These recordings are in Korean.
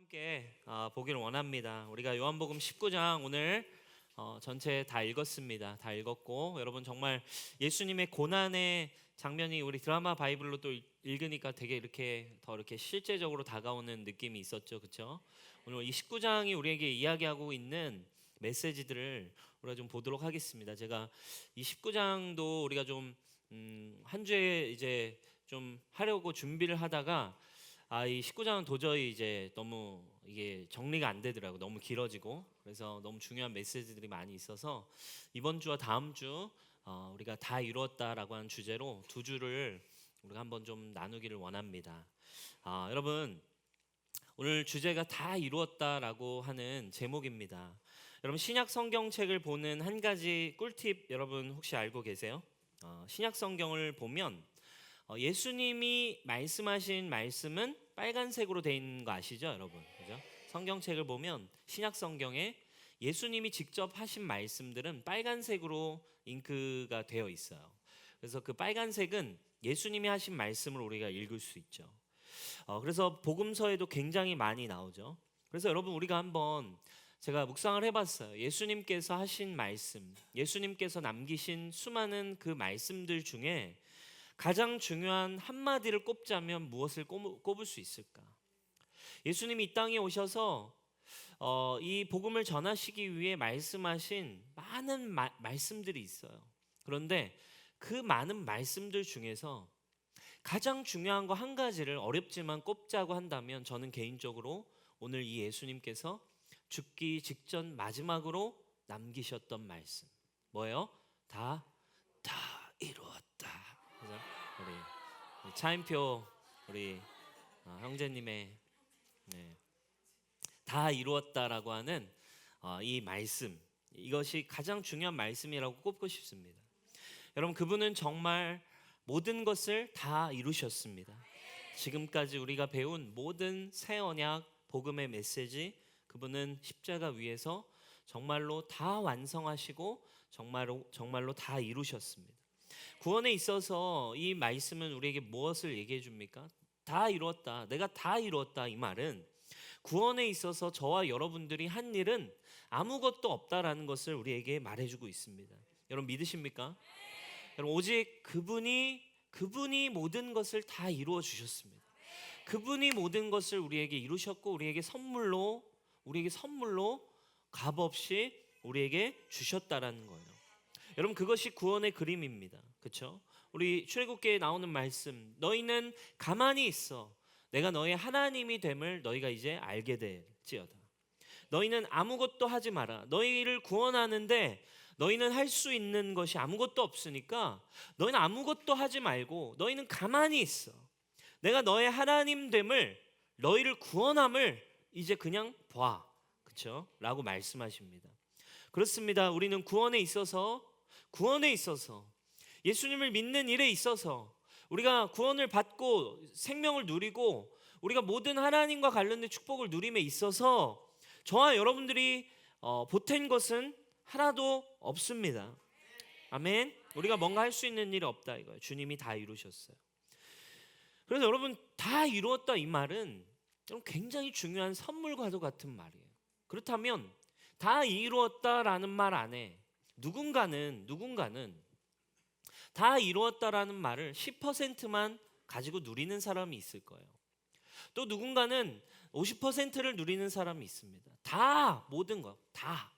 함께 보기를 원합니다. 우리가 요한복음 19장 오늘 전체 다 읽었습니다. 다 읽었고 여러분 정말 예수님의 고난의 장면이 우리 드라마 바이블로 또 읽으니까 되게 이렇게 실제적으로 다가오는 느낌이 있었죠, 그렇죠? 오늘 이 19장이 우리에게 이야기하고 있는 메시지들을 우리가 좀 보도록 하겠습니다. 제가 이 19장도 우리가 좀 한 주에 이제 좀 하려고 준비를 하다가 이 19장은 도저히 이제 너무 이게 정리가 안 되더라고. 너무 길어지고. 그래서 너무 중요한 메시지들이 많이 있어서 이번 주와 다음 주 우리가 다 이루었다라고 하는 주제로 두 주를 우리가 한번 좀 나누기를 원합니다. 여러분 오늘 주제가 다 이루었다라고 하는 제목입니다. 여러분 신약 성경책을 보는 한 가지 꿀팁 여러분 혹시 알고 계세요? 신약 성경을 보면 예수님이 말씀하신 말씀은 빨간색으로 돼 있는 거 아시죠, 여러분? 그죠? 성경책을 보면 신약 성경에 예수님이 직접 하신 말씀들은 빨간색으로 잉크가 되어 있어요. 그래서 그 빨간색은 예수님이 하신 말씀을 우리가 읽을 수 있죠. 그래서 복음서에도 굉장히 많이 나오죠. 그래서 여러분 우리가 한번 제가 묵상을 해봤어요. 예수님께서 하신 말씀, 예수님께서 남기신 수많은 그 말씀들 중에 가장 중요한 한마디를 꼽자면 무엇을 꼽을 수 있을까? 예수님이 이 땅에 오셔서 이 복음을 전하시기 위해 말씀하신 많은 말씀들이 있어요. 그런데 그 많은 말씀들 중에서 가장 중요한 거 한 가지를 어렵지만 꼽자고 한다면 저는 개인적으로 오늘 이 예수님께서 죽기 직전 마지막으로 남기셨던 말씀 뭐예요? 다 이루었다. 그래서 우리 차인표 우리 형제님의 다 이루었다라고 하는 이 말씀, 이것이 가장 중요한 말씀이라고 꼽고 싶습니다. 여러분 그분은 정말 모든 것을 다 이루셨습니다. 지금까지 우리가 배운 모든 새 언약 복음의 메시지 그분은 십자가 위에서 정말로 다 완성하시고 정말로 다 이루셨습니다. 구원에 있어서 이 말씀은 우리에게 무엇을 얘기해 줍니까? 다 이루었다. 내가 다 이루었다. 이 말은 구원에 있어서 저와 여러분들이 한 일은 아무것도 없다라는 것을 우리에게 말해주고 있습니다. 여러분 믿으십니까? 여러분 오직 그분이 모든 것을 다 이루어 주셨습니다. 그분이 모든 것을 우리에게 이루셨고 우리에게 선물로 값없이 우리에게 주셨다라는 거예요. 여러분 그것이 구원의 그림입니다. 그렇죠? 우리 출애굽기에 나오는 말씀 너희는 가만히 있어 내가 너의 하나님이 됨을 너희가 이제 알게 될지어다. 너희는 아무것도 하지 마라. 너희를 구원하는데 너희는 할 수 있는 것이 아무것도 없으니까 너희는 아무것도 하지 말고 너희는 가만히 있어. 내가 너의 하나님 됨을 너희를 구원함을 이제 그냥 봐. 그렇죠? 라고 말씀하십니다. 그렇습니다. 우리는 구원에 있어서 예수님을 믿는 일에 있어서 우리가 구원을 받고 생명을 누리고 우리가 모든 하나님과 관련된 축복을 누림에 있어서 저와 여러분들이 보탠 것은 하나도 없습니다. 아멘. 우리가 뭔가 할 수 있는 일이 없다 이거예요. 주님이 다 이루셨어요. 그래서 여러분 다 이루었다 이 말은 굉장히 중요한 선물과도 같은 말이에요. 그렇다면 다 이루었다라는 말 안에 누군가는 다 이루었다라는 말을 10%만 가지고 누리는 사람이 있을 거예요. 또 누군가는 50%를 누리는 사람이 있습니다. 다 모든 것 다.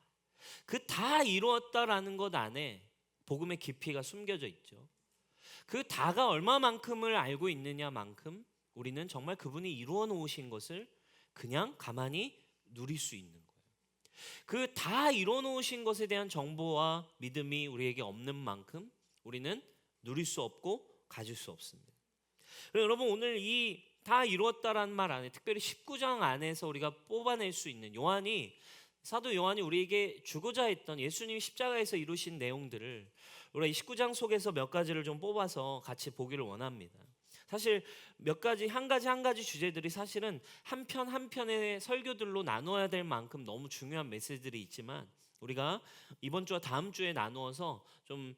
그 다 이루었다라는 것 안에 복음의 깊이가 숨겨져 있죠. 그 다가 얼마만큼을 알고 있느냐만큼 우리는 정말 그분이 이루어 놓으신 것을 그냥 가만히 누릴 수 있는 거예요. 그 다 이루어 놓으신 것에 대한 정보와 믿음이 우리에게 없는 만큼 우리는 누릴 수 없고 가질 수 없습니다. 그래서 여러분 오늘 이 다 이루었다라는 말 안에 특별히 19장 안에서 우리가 뽑아낼 수 있는 사도 요한이 우리에게 주고자 했던 예수님이 십자가에서 이루신 내용들을 우리가 이 19장 속에서 몇 가지를 좀 뽑아서 같이 보기를 원합니다. 사실 한 가지 주제들이 사실은 한 편의 설교들로 나눠야 될 만큼 너무 중요한 메시지들이 있지만 우리가 이번 주와 다음 주에 나누어서 좀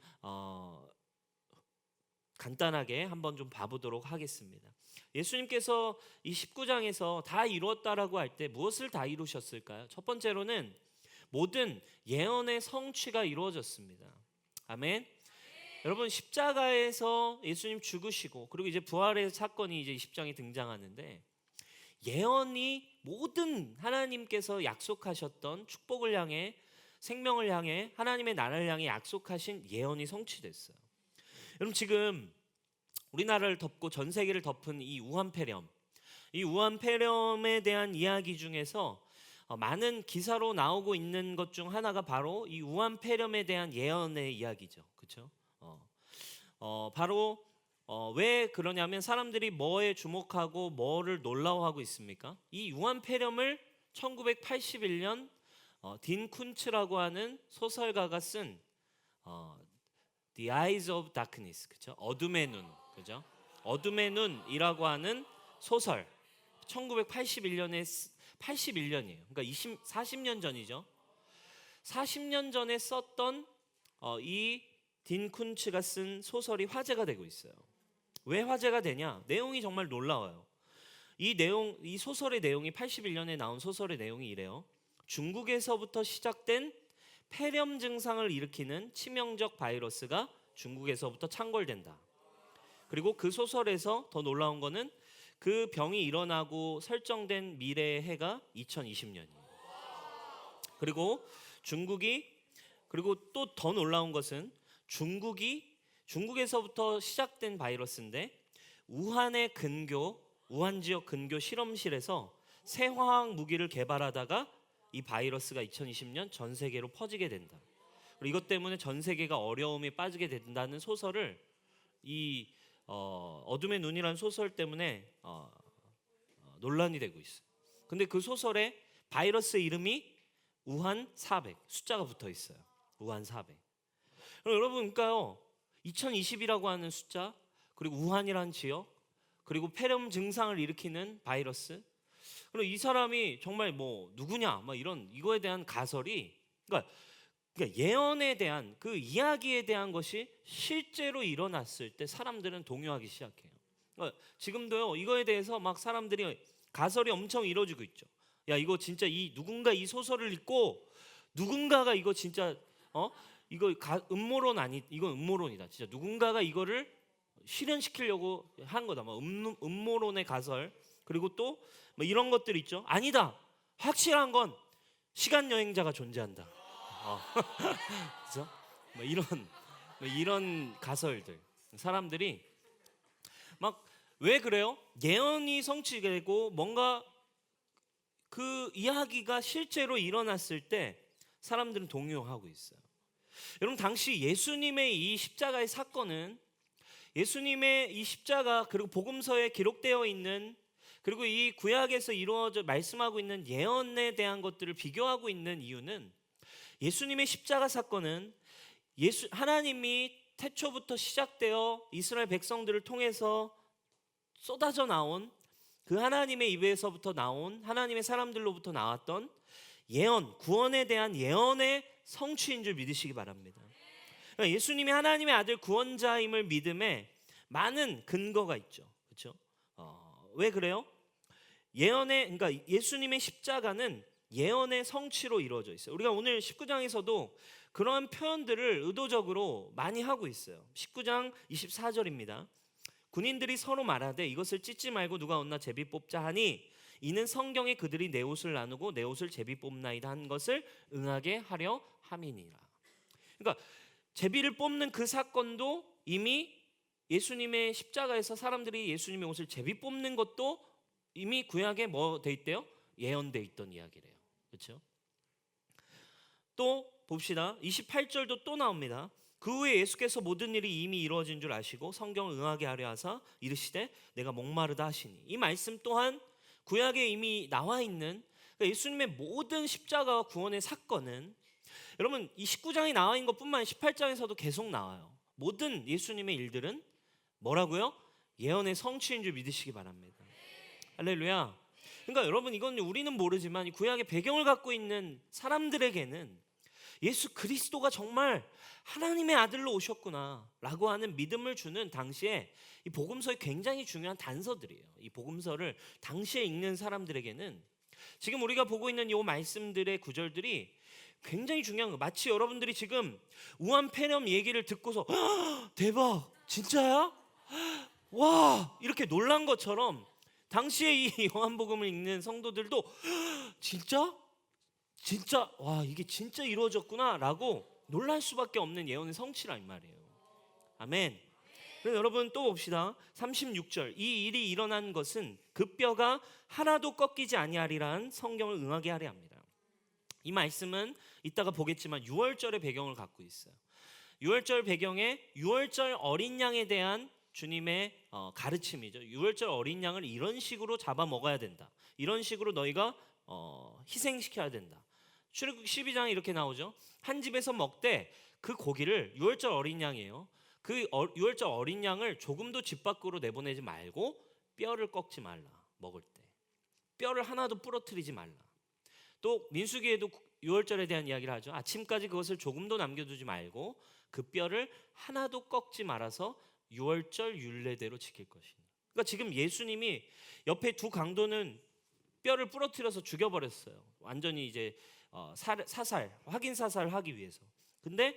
간단하게 한번 좀 봐보도록 하겠습니다. 예수님께서 이 19장에서 다 이루었다라고 할 때 무엇을 다 이루셨을까요? 첫 번째로는 모든 예언의 성취가 이루어졌습니다. 아멘. 여러분, 십자가에서 예수님 죽으시고 그리고 이제 부활의 사건이 이제 20장에 등장하는데, 예언이 모든 하나님께서 약속하셨던 축복을 향해, 생명을 향해, 하나님의 나라를 향해 약속하신 예언이 성취됐어요. 여러분, 지금 우리나라를 덮고 전 세계를 덮은 이 우한폐렴, 이 우한폐렴에 대한 이야기 중에서 많은 기사로 나오고 있는 것 중 하나가 바로 이 우한폐렴에 대한 예언의 이야기죠. 그렇죠? 바로 왜 그러냐면, 사람들이 뭐에 주목하고 뭐를 놀라워하고 있습니까? 이 우한폐렴을 1981년 딘 쿤츠라고 하는 소설가가 쓴 The Eyes of Darkness, 그죠? 어둠의 눈, 그죠? 어둠의 눈이라고 하는 소설, 1981년에 81년이에요. 그러니까 40년 전이죠. 40년 전에 썼던 이 딘 쿤츠가 쓴 소설이 화제가 되고 있어요. 왜 화제가 되냐? 내용이 정말 놀라워요. 이 소설의 내용이, 81년에 나온 소설의 내용이 이래요. 중국에서부터 시작된 폐렴 증상을 일으키는 치명적 바이러스가 중국에서부터 창궐된다. 그리고 그 소설에서 더 놀라운 거는 그 병이 일어나고 설정된 미래의 해가 2020년이에요. 그리고 또 더 놀라운 것은 중국에서부터 시작된 바이러스인데, 우한 지역 근교 실험실에서 새 화학 무기를 개발하다가 이 바이러스가 2020년 전 세계로 퍼지게 된다. 그리고 이것 때문에 전 세계가 어려움에 빠지게 된다는 소설을, 이 어둠의 눈이라는 소설 때문에 논란이 되고 있어요. 근데 그 소설에 바이러스 이름이 우한 400 숫자가 붙어 있어요. 우한 400. 여러분, 그러니까요, 2020이라고 하는 숫자, 그리고 우한이라는 지역, 그리고 폐렴 증상을 일으키는 바이러스, 그리고 이 사람이 정말 뭐 누구냐, 막 이거에 대한 가설이, 그러니까 예언에 대한 그 이야기에 대한 것이 실제로 일어났을 때 사람들은 동요하기 시작해요. 그러니까 지금도요, 이거에 대해서 막 사람들이 가설이 엄청 이루어지고 있죠. 야, 이거 진짜 누군가 이 소설을 읽고 누군가가 이거 진짜 이거 이건 음모론이다. 진짜 누군가가 이거를 실현시키려고 한 거다. 뭐 음모론의 가설. 그리고 또 뭐 이런 것들 있죠. 아니다. 확실한 건 시간 여행자가 존재한다. 그죠? 뭐 이런 가설들. 사람들이 막 왜 그래요? 예언이 성취되고 뭔가 그 이야기가 실제로 일어났을 때 사람들은 동요하고 있어요. 여러분, 당시 예수님의 이 십자가의 사건은, 예수님의 이 십자가, 그리고 복음서에 기록되어 있는, 그리고 이 구약에서 이루어져 말씀하고 있는 예언에 대한 것들을 비교하고 있는 이유는, 예수님의 십자가 사건은 하나님이 태초부터 시작되어 이스라엘 백성들을 통해서 쏟아져 나온, 그 하나님의 입에서부터 나온, 하나님의 사람들로부터 나왔던 예언, 구원에 대한 예언의 성취인 줄 믿으시기 바랍니다. 그러니까 예수님이 하나님의 아들 구원자임을 믿음에 많은 근거가 있죠. 그렇죠? 왜 그래요? 그러니까 예수님의 십자가는 예언의 성취로 이루어져 있어요. 우리가 오늘 19장에서도 그러한 표현들을 의도적으로 많이 하고 있어요. 19장 24절입니다. 군인들이 서로 말하되 이것을 찢지 말고 누가 얻나 제비 뽑자 하니, 이는 성경에 그들이 내 옷을 나누고 내 옷을 제비 뽑나이다 한 것을 응하게 하려 함이니라. 그러니까 제비를 뽑는 그 사건도 이미 예수님의 십자가에서 사람들이 예수님의 옷을 제비 뽑는 것도 이미 구약에 뭐 돼 있대요? 예언돼 있던 이야기래요. 그렇죠? 또 봅시다. 28절도 또 나옵니다. 그 후에 예수께서 모든 일이 이미 이루어진 줄 아시고 성경을 응하게 하려 하사 이르시되 내가 목마르다 하시니, 이 말씀 또한 구약에 이미 나와 있는, 그러니까 예수님의 모든 십자가와 구원의 사건은, 여러분, 이 19장에 나와 있는 것뿐만 아니라 18장에서도 계속 나와요. 모든 예수님의 일들은 뭐라고요? 예언의 성취인 줄 믿으시기 바랍니다. 할렐루야. 그러니까 여러분, 이건 우리는 모르지만 이 구약의 배경을 갖고 있는 사람들에게는 예수 그리스도가 정말 하나님의 아들로 오셨구나 라고 하는 믿음을 주는 당시에 이 복음서에 굉장히 중요한 단서들이에요. 이 복음서를 당시에 읽는 사람들에게는 지금 우리가 보고 있는 이 말씀들의 구절들이 굉장히 중요한 거예요. 마치 여러분들이 지금 우한폐렴 얘기를 듣고서 대박 진짜야? 와 이렇게 놀란 것처럼 당시에 이 요한복음을 읽는 성도들도 진짜? 진짜 와 이게 진짜 이루어졌구나 라고 놀랄 수밖에 없는 예언의 성취란 말이에요. 아멘. 그럼 여러분 또 봅시다. 36절 이 일이 일어난 것은 그 뼈가 하나도 꺾이지 아니하리란 성경을 응하게 하려 합니다. 이 말씀은 이따가 보겠지만 유월절의 배경을 갖고 있어요. 유월절 배경에 유월절 어린 양에 대한 주님의 가르침이죠. 유월절 어린 양을 이런 식으로 잡아 먹어야 된다. 이런 식으로 너희가 희생시켜야 된다. 출애굽기 12장에 이렇게 나오죠. 한 집에서 먹되 그 고기를 유월절 어린 양이에요. 그 유월절 어린 양을 조금도 집 밖으로 내보내지 말고 뼈를 꺾지 말라. 먹을 때 뼈를 하나도 부러뜨리지 말라. 또 민수기에도 유월절에 대한 이야기를 하죠. 아침까지 그것을 조금도 남겨두지 말고 그 뼈를 하나도 꺾지 말아서 유월절 율례대로 지킬 것이니. 그러니까 지금 예수님이 옆에 두 강도는 뼈를 부러뜨려서 죽여버렸어요. 완전히 이제 확인 사살하기 위해서. 근데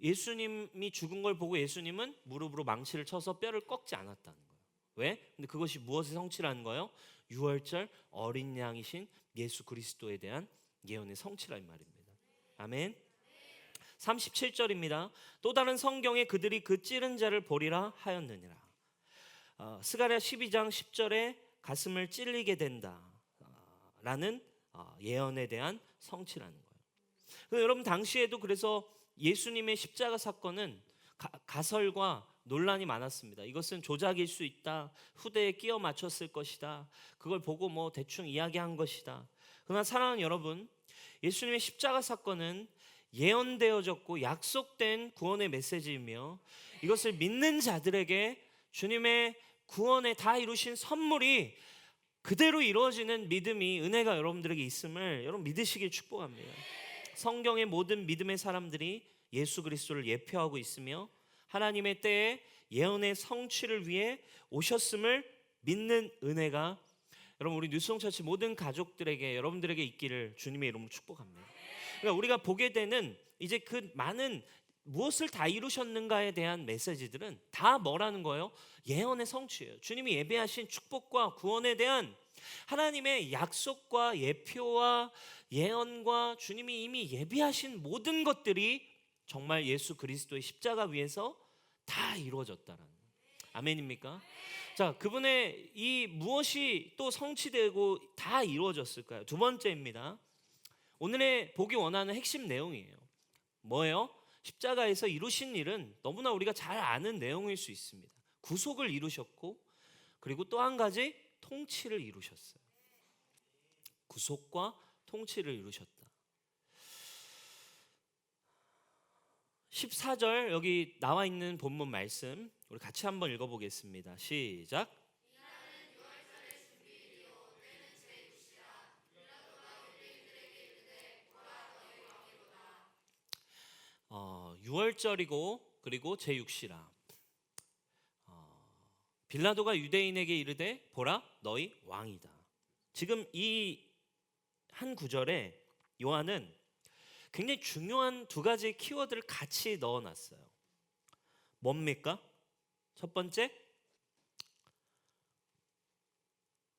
예수님이 죽은 걸 보고 예수님은 무릎으로 망치를 쳐서 뼈를 꺾지 않았다는 거예요. 왜? 근데 그것이 무엇의 성취라는 거예요? 유월절 어린 양이신 예수 그리스도에 대한 예언의 성취라는 말입니다. 아멘. 37절입니다. 또 다른 성경에 그들이 그 찌른 자를 보리라 하였느니라. 스가랴 12장 10절에 가슴을 찔리게 된다 라는 예언에 대한 성취라는 거예요. 여러분 당시에도 그래서 예수님의 십자가 사건은 가설과 논란이 많았습니다. 이것은 조작일 수 있다. 후대에 끼워 맞췄을 것이다. 그걸 보고 뭐 대충 이야기한 것이다. 그러나 사랑하는 여러분, 예수님의 십자가 사건은 예언되어졌고 약속된 구원의 메시지이며 이것을 믿는 자들에게 주님의 구원에 다 이루신 선물이 그대로 이루어지는 믿음이 은혜가 여러분들에게 있음을 여러분 믿으시길 축복합니다. 성경의 모든 믿음의 사람들이 예수 그리스도를 예표하고 있으며 하나님의 때에 예언의 성취를 위해 오셨음을 믿는 은혜가 여러분 우리 뉴스홍처치 모든 가족들에게 여러분들에게 있기를 주님의 이름으로 축복합니다. 그러니까 우리가 보게 되는 이제 그 많은 무엇을 다 이루셨는가에 대한 메시지들은 다 뭐라는 거예요? 예언의 성취예요. 주님이 예배하신 축복과 구원에 대한 하나님의 약속과 예표와 예언과 주님이 이미 예비하신 모든 것들이 정말 예수 그리스도의 십자가 위에서 다 이루어졌다라는 아멘입니까? 자, 그분의 이 무엇이 또 성취되고 다 이루어졌을까요? 두 번째입니다. 오늘의 보기 원하는 핵심 내용이에요. 뭐예요? 십자가에서 이루신 일은 너무나 우리가 잘 아는 내용일 수 있습니다. 구속을 이루셨고 그리고 또 한 가지 통치를 이루셨어요. 구속과 통치를 이루셨다. 14절 여기 나와 있는 본문 말씀 우리 같이 한번 읽어보겠습니다. 시작. 유월절이고 그리고 제6시라. 빌라도가 유대인에게 이르되 보라 너희 왕이다. 지금 이 한 구절에 요한은 굉장히 중요한 두 가지 키워드를 같이 넣어놨어요. 뭡니까? 첫 번째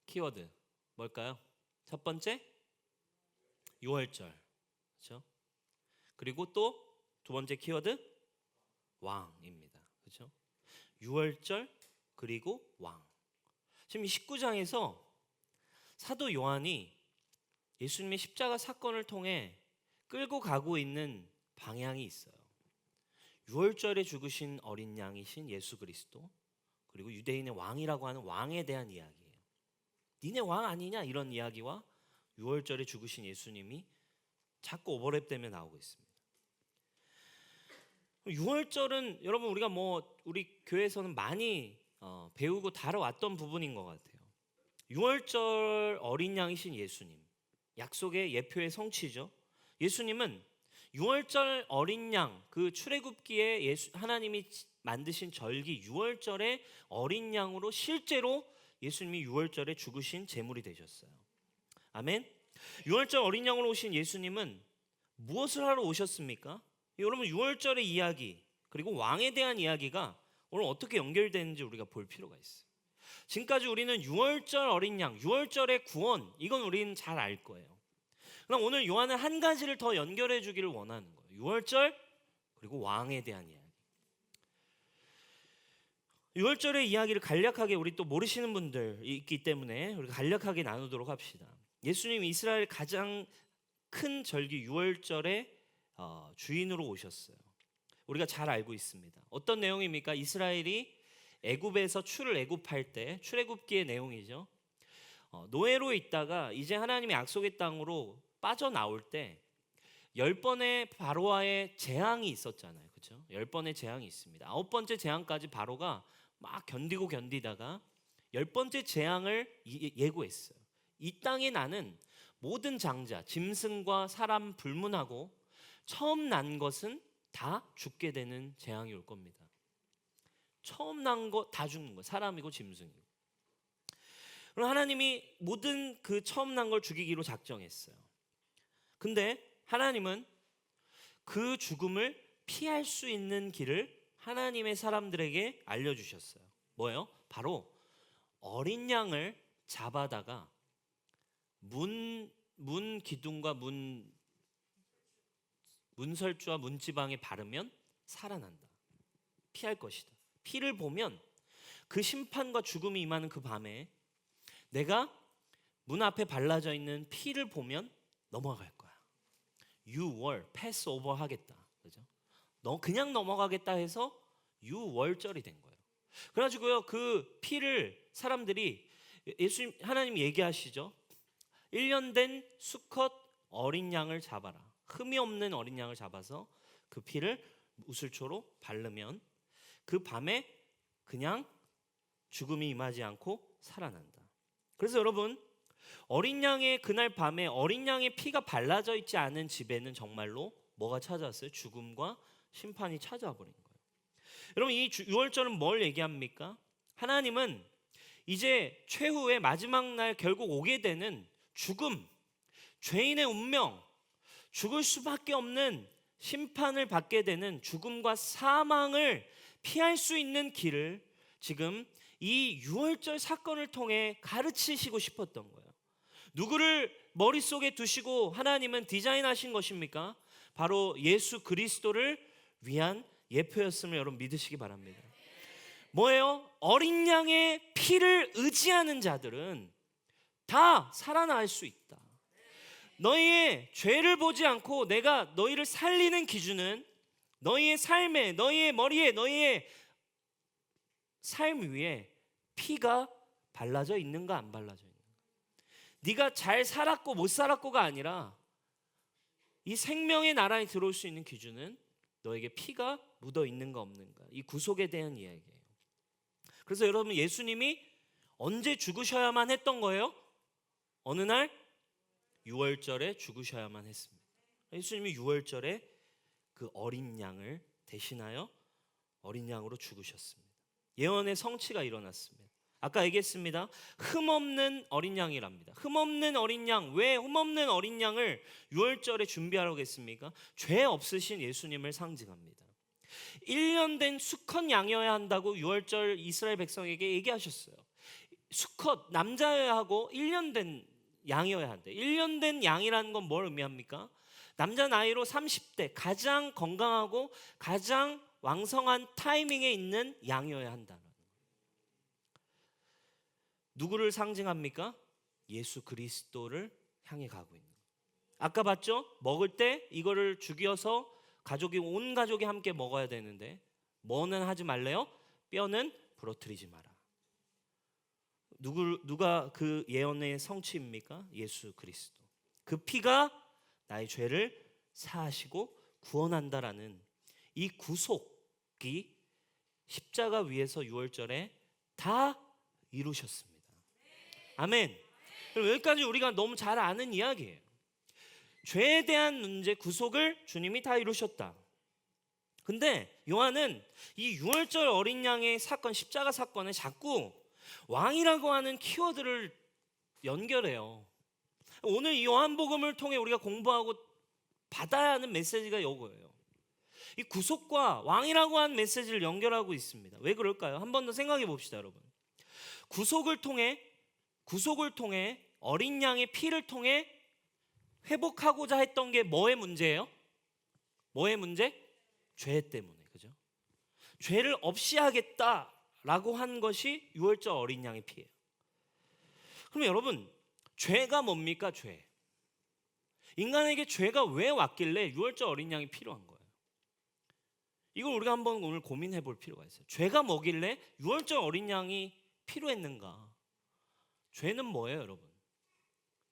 키워드 뭘까요? 첫 번째 유월절, 그렇죠? 그리고 또 두 번째 키워드 왕입니다, 그렇죠? 유월절 그리고 왕. 지금 이 19장에서 사도 요한이 예수님의 십자가 사건을 통해 끌고 가고 있는 방향이 있어요. 유월절에 죽으신 어린 양이신 예수 그리스도, 그리고 유대인의 왕이라고 하는 왕에 대한 이야기예요. 니네 왕 아니냐 이런 이야기와 유월절에 죽으신 예수님이 자꾸 오버랩되며 나오고 있습니다. 유월절은 여러분 우리가 우리 교회에서는 많이 배우고 다뤄왔던 부분인 것 같아요. 유월절 어린 양이신 예수님, 약속의 예표의 성취죠. 예수님은 유월절 어린 양, 그 출애굽기에 하나님이 만드신 절기 유월절의 어린 양으로 실제로 예수님이 유월절에 죽으신 제물이 되셨어요. 아멘. 유월절 어린 양으로 오신 예수님은 무엇을 하러 오셨습니까? 여러분, 유월절의 이야기 그리고 왕에 대한 이야기가 오늘 어떻게 연결되는지 우리가 볼 필요가 있어요. 지금까지 우리는 유월절 어린 양, 유월절의 구원, 이건 우리는 잘 알 거예요. 그럼 오늘 요한은 한 가지를 더 연결해 주기를 원하는 거예요. 유월절 그리고 왕에 대한 이야기. 유월절의 이야기를 간략하게, 우리 또 모르시는 분들 있기 때문에 우리가 간략하게 나누도록 합시다. 예수님 이스라엘 가장 큰 절기 유월절의 주인으로 오셨어요. 우리가 잘 알고 있습니다. 어떤 내용입니까? 이스라엘이 애굽에서 애굽할 때, 출애굽기의 내용이죠. 노예로 있다가 이제 하나님의 약속의 땅으로 빠져나올 때 10번의 바로와의 재앙이 있었잖아요. 그렇죠? 10번의 재앙이 있습니다. 9번째 재앙까지 바로가 막 견디다가 10번째 재앙을 예고했어요. 이 땅에 나는 모든 장자, 짐승과 사람 불문하고 처음 난 것은 다 죽게 되는 재앙이 올 겁니다. 처음 난 거 다 죽는 거, 사람이고 짐승이고. 그럼 하나님이 모든 그 처음 난 걸 죽이기로 작정했어요. 근데 하나님은 그 죽음을 피할 수 있는 길을 하나님의 사람들에게 알려주셨어요. 뭐예요? 바로 어린 양을 잡아다가 문 기둥과 문설주와 문지방에 바르면 살아난다. 피할 것이다. 피를 보면 그 심판과 죽음이 임하는 그 밤에 내가 문 앞에 발라져 있는 피를 보면 넘어갈 거야. 유월, 패스 오버 하겠다. 그죠? 그냥 넘어가겠다 해서 유월절이 된 거예요. 그래가지고요, 그 피를 사람들이, 예수님, 하나님 얘기하시죠. 1년 된 수컷 어린 양을 잡아라. 흠이 없는 어린 양을 잡아서 그 피를 우슬초로 바르면 그 밤에 그냥 죽음이 임하지 않고 살아난다. 그래서 여러분, 어린 양의 그날 밤에 어린 양의 피가 발라져 있지 않은 집에는 정말로 뭐가 찾아왔어요? 죽음과 심판이 찾아와 버린 거예요. 여러분, 이 유월절은 뭘 얘기합니까? 하나님은 이제 최후의 마지막 날 결국 오게 되는 죽음, 죄인의 운명, 죽을 수밖에 없는 심판을 받게 되는 죽음과 사망을 피할 수 있는 길을 지금 이 유월절 사건을 통해 가르치시고 싶었던 거예요. 누구를 머릿속에 두시고 하나님은 디자인하신 것입니까? 바로 예수 그리스도를 위한 예표였음을 여러분 믿으시기 바랍니다. 뭐예요? 어린 양의 피를 의지하는 자들은 다 살아날 수 있다. 너희의 죄를 보지 않고 내가 너희를 살리는 기준은 너희의 삶에, 너희의 머리에, 너희의 삶 위에 피가 발라져 있는가 안 발라져 있는가. 네가 잘 살았고 못 살았고가 아니라 이 생명의 나라에 들어올 수 있는 기준은 너에게 피가 묻어 있는가 없는가. 이 구속에 대한 이야기예요. 그래서 여러분, 예수님이 언제 죽으셔야만 했던 거예요? 어느 날 유월절에 죽으셔야만 했습니다. 예수님이 유월절에 그 어린 양을 대신하여 어린 양으로 죽으셨습니다. 예언의 성취가 일어났습니다. 아까 얘기했습니다. 흠없는 어린 양이랍니다. 흠없는 어린 양. 왜 흠없는 어린 양을 유월절에 준비하라고 했습니까? 죄 없으신 예수님을 상징합니다. 1년 된 수컷 양이어야 한다고 유월절 이스라엘 백성에게 얘기하셨어요. 수컷 남자여야 하고 1년 된 양이어야 한대. 1년 된 양이라는 건 뭘 의미합니까? 남자 나이로 30대 가장 건강하고 가장 왕성한 타이밍에 있는 양이어야 한다는 거예요. 누구를 상징합니까? 예수 그리스도를 향해 가고 있는 거예요. 아까 봤죠? 먹을 때 이거를 죽여서 온 가족이 함께 먹어야 되는데 뭐는 하지 말래요? 뼈는 부러뜨리지 마라. 누가 그 예언의 성취입니까? 예수 그리스도. 그 피가 나의 죄를 사하시고 구원한다라는 이 구속이 십자가 위에서 유월절에 다 이루셨습니다. 아멘. 그럼 여기까지 우리가 너무 잘 아는 이야기예요. 죄에 대한 문제, 구속을 주님이 다 이루셨다. 근데 요한은 이 유월절 어린 양의 사건, 십자가 사건에 자꾸 왕이라고 하는 키워드를 연결해요. 오늘 이 요한복음을 통해 우리가 공부하고 받아야 하는 메시지가 이거예요. 이 구속과 왕이라고 하는 메시지를 연결하고 있습니다. 왜 그럴까요? 한 번 더 생각해 봅시다, 여러분. 구속을 통해 어린 양의 피를 통해 회복하고자 했던 게 뭐의 문제예요? 뭐의 문제? 죄 때문에, 그죠? 죄를 없이 하겠다라고 한 것이 유월절 어린 양의 피예요. 그럼 여러분, 죄가 뭡니까? 죄. 인간에게 죄가 왜 왔길래 유월절 어린 양이 필요한 거예요? 이걸 우리가 한번 오늘 고민해 볼 필요가 있어요. 죄가 뭐길래 유월절 어린 양이 필요했는가? 죄는 뭐예요, 여러분?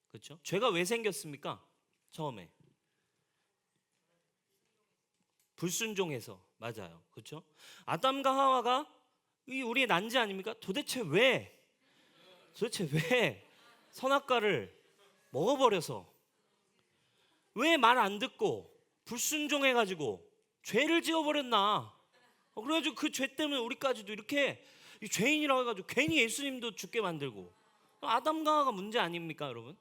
그렇죠? 죄가 왜 생겼습니까? 처음에 불순종해서. 맞아요. 그렇죠? 아담과 하와가 우리의 난제 아닙니까? 도대체 왜 선악과를 먹어버려서, 왜 말 안 듣고 불순종해가지고 죄를 지어버렸나? 그래가지고 그 죄 때문에 우리까지도 이렇게 죄인이라고 해가지고 괜히 예수님도 죽게 만들고. 아담과 하와가 문제 아닙니까, 여러분?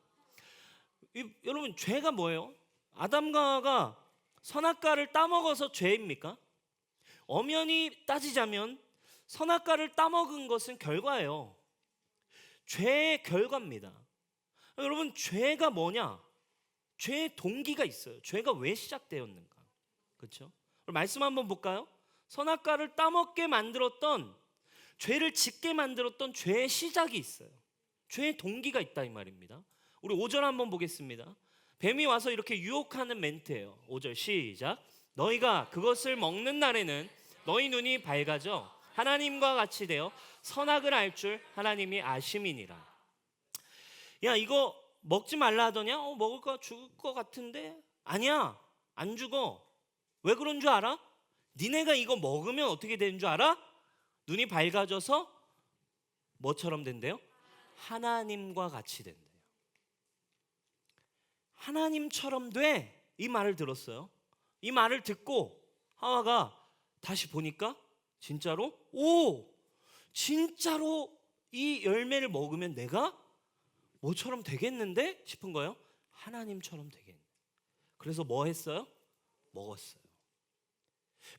여러분, 죄가 뭐예요? 아담과 하와가 선악과를 따먹어서 죄입니까? 엄연히 따지자면 선악과를 따먹은 것은 결과예요. 죄의 결과입니다. 여러분, 죄가 뭐냐? 죄의 동기가 있어요. 죄가 왜 시작되었는가? 그렇죠? 말씀 한번 볼까요? 선악과를 따먹게 만들었던, 죄를 짓게 만들었던 죄의 시작이 있어요. 죄의 동기가 있다 이 말입니다. 우리 5절 한번 보겠습니다. 뱀이 와서 이렇게 유혹하는 멘트예요. 5절 시작. 너희가 그것을 먹는 날에는 너희 눈이 밝아져 하나님과 같이 되어 선악을 알 줄 하나님이 아심이니라. 야, 이거 먹지 말라 하더냐? 먹을 거 죽을 거 같은데? 아니야, 안 죽어. 왜 그런 줄 알아? 니네가 이거 먹으면 어떻게 되는 줄 알아? 눈이 밝아져서 뭐처럼 된대요? 하나님과 같이 된대요. 하나님처럼 돼. 이 말을 들었어요. 이 말을 듣고 하와가 다시 보니까 진짜로 이 열매를 먹으면 내가 뭐처럼 되겠는데 싶은 거예요. 하나님처럼 되겠네. 그래서 뭐 했어요? 먹었어요.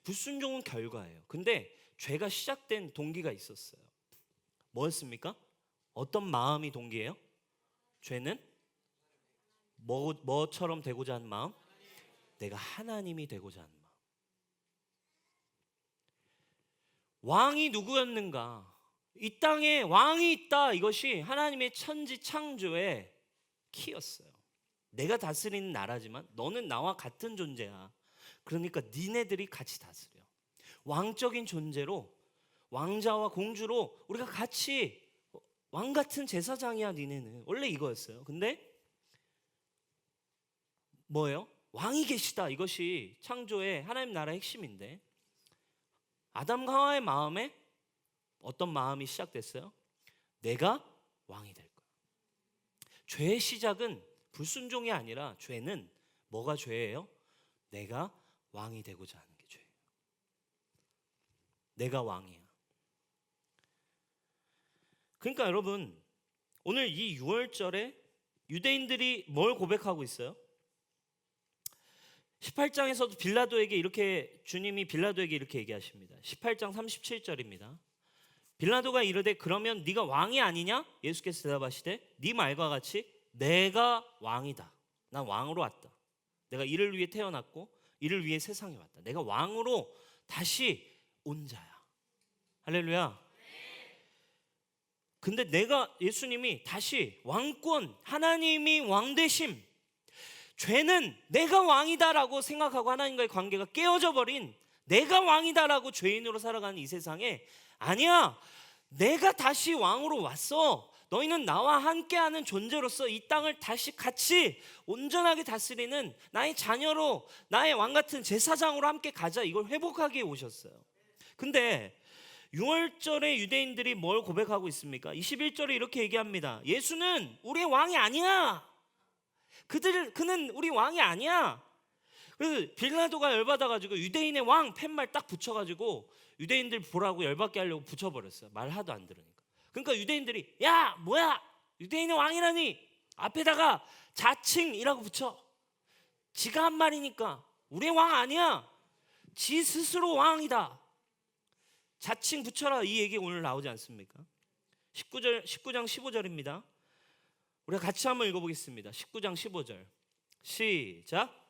불순종은 결과예요. 근데 죄가 시작된 동기가 있었어요. 뭐였습니까? 어떤 마음이 동기예요? 죄는 뭐처럼 되고자 하는 마음? 내가 하나님이 되고자 하는 마음. 왕이 누구였는가? 이 땅에 왕이 있다. 이것이 하나님의 천지 창조의 키였어요. 내가 다스리는 나라지만 너는 나와 같은 존재야. 그러니까 니네들이 같이 다스려. 왕적인 존재로, 왕자와 공주로 우리가 같이 왕 같은 제사장이야. 니네는 원래 이거였어요. 근데 뭐예요? 왕이 계시다. 이것이 창조의 하나님 나라의 핵심인데, 아담과 하와의 마음에 어떤 마음이 시작됐어요? 내가 왕이 될 거야. 죄의 시작은 불순종이 아니라, 죄는 뭐가 죄예요? 내가 왕이 되고자 하는 게 죄예요. 내가 왕이야. 그러니까 여러분, 오늘 이 유월절에 유대인들이 뭘 고백하고 있어요? 18장에서도 주님이 빌라도에게 이렇게 얘기하십니다. 18장 37절입니다. 빌라도가 이르되 그러면 네가 왕이 아니냐? 예수께서 대답하시되 네 말과 같이 내가 왕이다. 난 왕으로 왔다. 내가 이를 위해 태어났고 이를 위해 세상에 왔다. 내가 왕으로 다시 온 자야. 할렐루야. 근데 예수님이 다시 왕권, 하나님이 왕되심, 죄는 내가 왕이다라고 생각하고 하나님과의 관계가 깨어져 버린, 내가 왕이다라고 죄인으로 살아가는 이 세상에, 아니야, 내가 다시 왕으로 왔어. 너희는 나와 함께하는 존재로서 이 땅을 다시 같이 온전하게 다스리는 나의 자녀로, 나의 왕같은 제사장으로 함께 가자. 이걸 회복하기 위해 오셨어요. 근데 6월절에 유대인들이 뭘 고백하고 있습니까? 21절에 이렇게 얘기합니다. 예수는 우리의 왕이 아니야. 그는 우리 왕이 아니야. 그래서 빌라도가 열받아가지고 유대인의 왕 팻말 딱 붙여가지고 유대인들 보라고 열받게 하려고 붙여버렸어요. 말 하도 안 들으니까. 그러니까 유대인들이 야 뭐야 유대인의 왕이라니 앞에다가 자칭이라고 붙여. 지가 한 말이니까 우리의 왕 아니야. 지 스스로 왕이다. 자칭 붙여라. 이 얘기 오늘 나오지 않습니까? 19장 15절입니다. 우리가 같이 한번 읽어보겠습니다. 19장 15절 시작.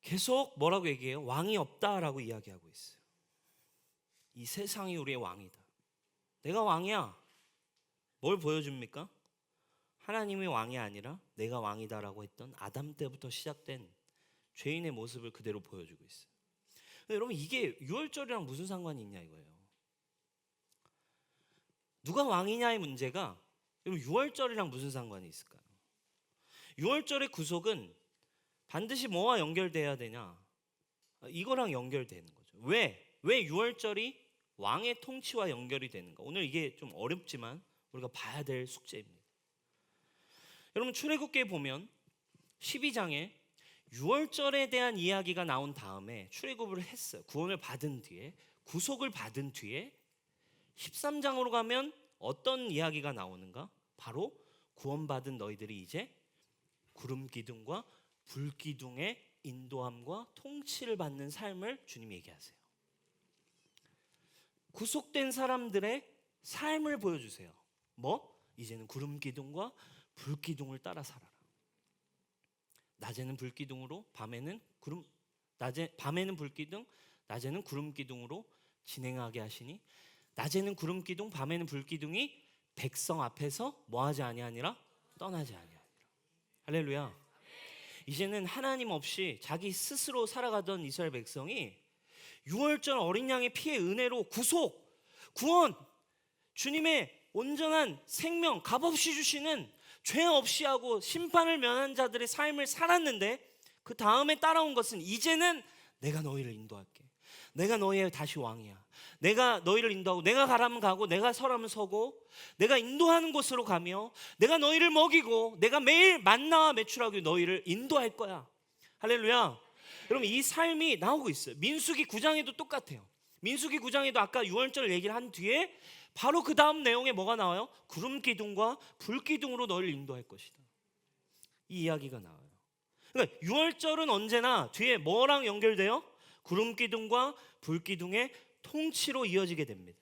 계속 뭐라고 얘기해요? 왕이 없다라고 이야기하고 있어요. 이 세상이 우리의 왕이다. 내가 왕이야. 뭘 보여줍니까? 하나님이 왕이 아니라 내가 왕이다라고 했던 아담 때부터 시작된 죄인의 모습을 그대로 보여주고 있어요. 여러분 이게 유월절이랑 무슨 상관이 있냐 이거예요. 누가 왕이냐의 문제가 유월절이랑 무슨 상관이 있을까요? 유월절의 구속은 반드시 뭐와 연결돼야 되냐? 이거랑 연결되는 거죠. 왜 6월절이 왕의 통치와 연결이 되는가? 오늘 이게 좀 어렵지만 우리가 봐야 될 숙제입니다. 여러분 출애굽기에 보면 12장에 6월절에 대한 이야기가 나온 다음에 출애굽을 했어요. 구원을 받은 뒤에 구속을 받은 뒤에 13장으로 가면 어떤 이야기가 나오는가? 바로 구원받은 너희들이 이제 구름 기둥과 불 기둥의 인도함과 통치를 받는 삶을 주님이 얘기하세요. 구속된 사람들의 삶을 보여주세요. 뭐? 이제는 구름 기둥과 불 기둥을 따라 살아라. 낮에는 불 기둥으로 밤에는 불 기둥, 낮에는 구름 기둥으로 진행하게 하시니 낮에는 구름 기둥, 밤에는 불 기둥이 백성 앞에서 뭐하지 아니하니라 떠나지 아니하니라. 할렐루야. 이제는 하나님 없이 자기 스스로 살아가던 이스라엘 백성이 6월절 어린 양의 피의 은혜로 구속, 구원, 주님의 온전한 생명 값없이 주시는 죄 없이 하고 심판을 면한 자들의 삶을 살았는데 그 다음에 따라온 것은 이제는 내가 너희를 인도할게. 내가 너희의 다시 왕이야. 내가 너희를 인도하고 내가 가라면 가고 내가 서라면 서고 내가 인도하는 곳으로 가며 내가 너희를 먹이고 내가 매일 만나와 매출하고 너희를 인도할 거야. 할렐루야. 여러분 이 삶이 나오고 있어요. 민수기 9장에도 똑같아요. 민수기 9장에도 아까 6월절 얘기를 한 뒤에 바로 그 다음 내용에 뭐가 나와요? 구름 기둥과 불 기둥으로 너희를 인도할 것이다. 이 이야기가 나와요. 그러니까 6월절은 언제나 뒤에 뭐랑 연결돼요? 구름 기둥과 불 기둥의 통치로 이어지게 됩니다.